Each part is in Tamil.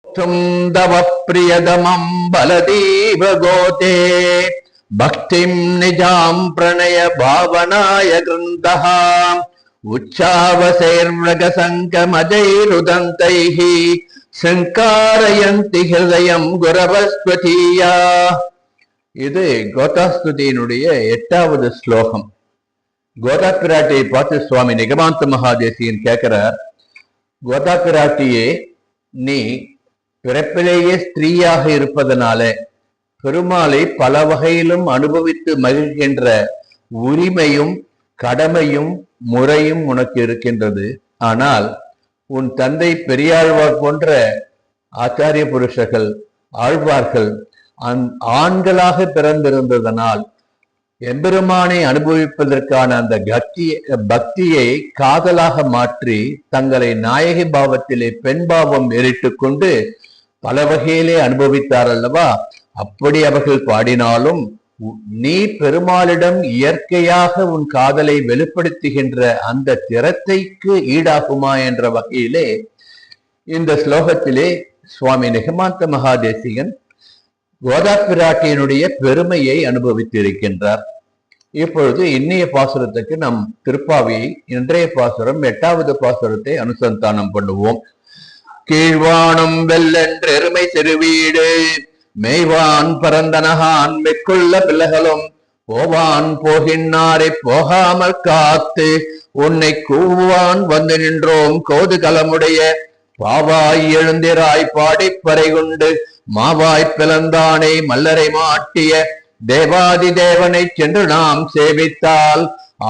தவ பிரியதமம் பலதீவ கோதே பக்திம் நிஜாம் பிரணய பாவனாய கிருந்தஹ உச்சாவசைர்மிருக சங்கமஜைருதந்தைஹி சங்காரயந்தி ஹிருதயம் குரவஸ்வதீயா. இது கோதாஸ்துதியினுடைய 8வது ஸ்லோகம். கோதா பிராட்டியை பார்த்து சுவாமி நிகமாந்த மகாதேசியன் கேட்கிறார், கோதா பிராட்டியே, நீ பிறப்பிலேயே ஸ்திரீயாக இருப்பதனால பெருமாளை பல வகையிலும் அனுபவித்து மகிழ்கின்ற உரிமையும் கடமையும் முறையும் உனக்கு இருக்கின்றது. ஆனால் உன் தந்தை பெரியாழ்வார் போன்ற ஆச்சாரிய புருஷர்கள் ஆழ்வார்கள் ஆண்களாக பிறந்திருந்ததனால் எம்பெருமானை அனுபவிப்பதற்கான அந்த பக்தியை காதலாக மாற்றி தங்களை நாயகி பாவத்திலே பெண் பாவம் ஏறிட்டு கொண்டு பல வகையிலே அனுபவித்தார் அல்லவா? அப்படி அவர்கள் பாடினாலும் நீ பெருமாளிடம் இயற்கையாக உன் காதலை வெளிப்படுத்துகின்ற அந்த திறத்தைக்கு ஈடாகுமா என்ற வகையிலே இந்த ஸ்லோகத்திலே சுவாமி நிகமாந்த மகாதேசிகன் கோதா பிராட்டியினுடைய பெருமையை அனுபவித்திருக்கின்றார். இப்பொழுது இன்னைய பாசுரத்துக்கு நம் திருப்பாவியை இன்றைய பாசுரம் 8வது பாசுரத்தை அனுசந்தானம் பண்ணுவோம். கீழ்வானம் வெல்லென்று எருமை சிறுவீடு மேய்வான் பரந்தனகான் மெக்குள்ள பிள்ளைகளும் போவான் போகின்னாரை போகாமல் காத்து உன்னை கூவான் வந்து நின்றோம் கோதுகலமுடைய பாவாய் எழுந்திராய் பாடிப்பறை கொண்டு மாவாய் பிளந்தானை மல்லரை மாட்டிய தேவாதி தேவனை சென்று நாம் சேவித்தால்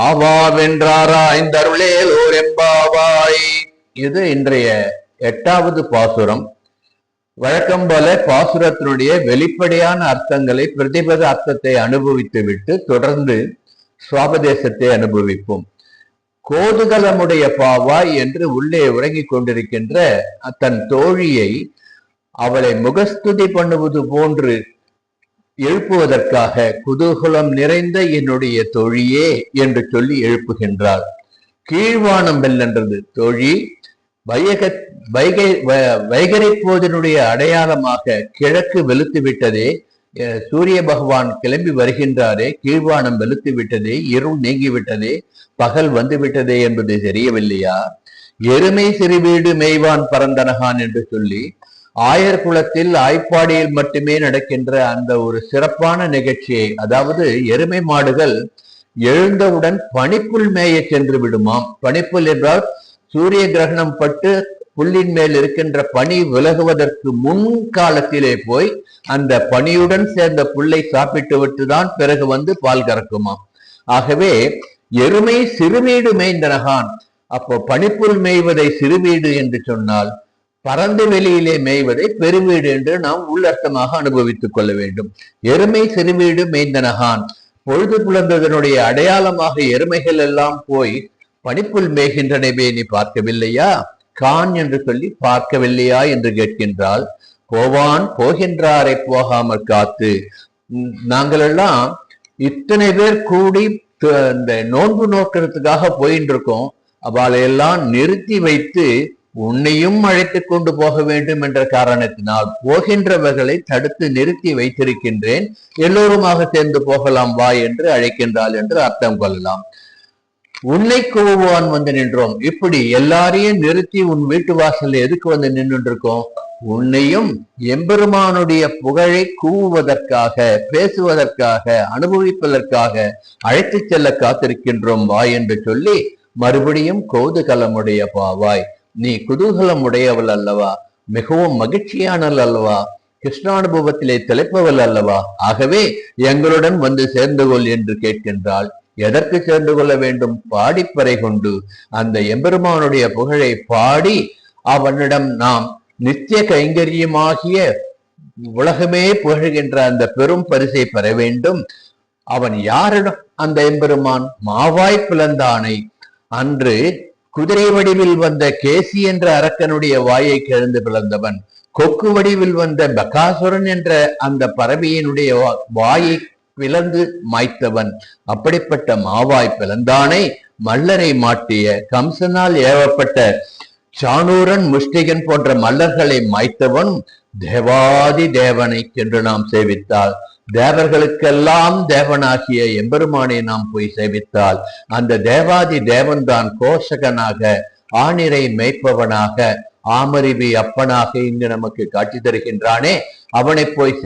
ஆவாவென்றாராய்ந்தருளேலோர் எம்பாவாய். இது இன்றைய 8வது பாசுரம். வழக்கம் போல பாசுரத்தினுடைய வெளிப்படையான அர்த்தங்களை பிரதிபத அர்த்தத்தை அனுபவித்து விட்டு தொடர்ந்து சுவாபதேசத்தை அனுபவிப்போம். கோதுகலமுடைய பாவாய் என்று உள்ளே உறங்கிக் கொண்டிருக்கின்ற தன் தோழியை அவளை முகஸ்துதி பண்ணுவது போன்று எழுப்புவதற்காக குதூகலம் நிறைந்த என்னுடைய தோழியே என்று சொல்லி எழுப்புகின்றாள். கீழ்வானம் வெல்லென்றது தோழி வைகரை போதனுடைய அடையாளமாக கிழக்கு வெளுத்து விட்டதே, சூரிய பகவான் கிளம்பி வருகின்றாரே, கீழ்வானம் வெளுத்து விட்டதே, இருள் நீங்கிவிட்டதே, பகல் வந்து விட்டதே என்பது தெரியவில்லையா? எருமை சிறுவீடு மேய்வான் பரந்தனகான் என்று சொல்லி ஆயர் குலத்தில் ஆய்ப்பாடியில் மட்டுமே நடக்கின்ற அந்த ஒரு சிறப்பான நிகழ்ச்சியை, அதாவது எருமை மாடுகள் எழுந்தவுடன் பனிப்புல் மேய சென்று விடுமாம். பனிப்புல் என்றால் சூரிய கிரகணம் பட்டு புல்லின் மேல் இருக்கின்ற பனி விலகுவதற்கு முன் காலத்திலே போய் அந்த பனியுடன் சேர்ந்த புல்லை சாப்பிட்டு விட்டுதான் பிறகு வந்து பால் கறக்குமாம். ஆகவே எருமை சிறுவீடு மேய்ந்தனகான். அப்போ பனிப்புல் மேய்வதை சிறுவீடு என்று சொன்னால் பரந்த வெளியிலே மேய்வதை பெருவீடு என்று நாம் உள்ளர்த்தமாக அனுபவித்துக் கொள்ள வேண்டும். எருமை சிறுவீடு மேய்ந்தனகான், பொழுது புலர்ந்ததனுடைய அடையாளமாக எருமைகள் எல்லாம் போய் பனிப்புல் மேய்கின்றனவே, நீ பார்க்கவில்லையா? கான் என்று சொல்லி பார்க்கவில்லையா என்று கேட்கின்றால், போவான் போகின்றாரை போகாமல் காத்து. நாங்கள் எல்லாம் இத்தனை பேர் கூடி இந்த நோன்பு நோக்கிறதுக்காக போயிட்டு இருக்கோம். அவளை எல்லாம் நிறுத்தி வைத்து உன்னையும் அழைத்து கொண்டு போக வேண்டும் என்ற காரணத்தினால் போகின்றவர்களை தடுத்து நிறுத்தி வைத்திருக்கின்றேன், எல்லோருமாக சேர்ந்து போகலாம் வா என்று அழைக்கின்றாள் என்று அர்த்தம் கொள்ளலாம். உன்னை கூவுவான் வந்து நின்றோம். இப்படி எல்லாரையும் நிறுத்தி உன் வீட்டு வாசல்ல எதுக்கு வந்து நின்று இருக்கோம்? உன்னையும் எம்பெருமானுடைய புகழை கூவுவதற்காக, பேசுவதற்காக, அனுபவிப்பதற்காக அழைத்து செல்ல காத்திருக்கின்றோம் வா என்று சொல்லி மறுபடியும் கோதுகலமுடைய பாவாய், நீ குதூகலம் உடையவள் அல்லவா, மிகவும் மகிழ்ச்சியானவள் அல்லவா, கிருஷ்ணானுபவத்திலே திளைப்பவள் அல்லவா, ஆகவே எங்களுடன் வந்து சேர்ந்து கொள் என்று கேட்கின்றாள். எதற்கு சேர்ந்து கொள்ள வேண்டும்? பாடிப்பறை கொண்டு அந்த எம்பெருமானுடைய புகழை பாடி அவனிடம் நாம் நித்திய கைங்கரியமாகிய உலகமே புகழ்கின்ற அந்த பெரும் பரிசை பெற வேண்டும். அவன் யாரிடம்? அந்த எம்பெருமான் மாவாய் பிளந்தானை. அன்று குதிரை வடிவில் வந்த கேசி என்ற அரக்கனுடைய வாயை கிழந்து பிளந்தவன், கொக்கு வடிவில் வந்த பகாசுரன் என்ற அந்த பறவையினுடைய வாயை பிளந்து மாய்த்தவன். அப்படிப்பட்ட மாவாய் பிளந்தானை மல்லரை மாட்டிய கம்சனால் ஏவப்பட்ட சாணூரன் முஷ்டிகன் போன்ற மல்லர்களை மாய்த்தவன் தேவாதி தேவனை என்று நாம் சேவித்தால், தேவர்களுக்கெல்லாம் தேவனாகிய எம்பெருமானை நாம் போய் சேவித்தால், அந்த தேவாதி தேவன்தான் கோஷகனாக, ஆணிரை மேய்ப்பவனாக, ஆமறிவி அப்பனாக இங்கு நமக்கு காட்சி தருகின்றானே, அவனை போய்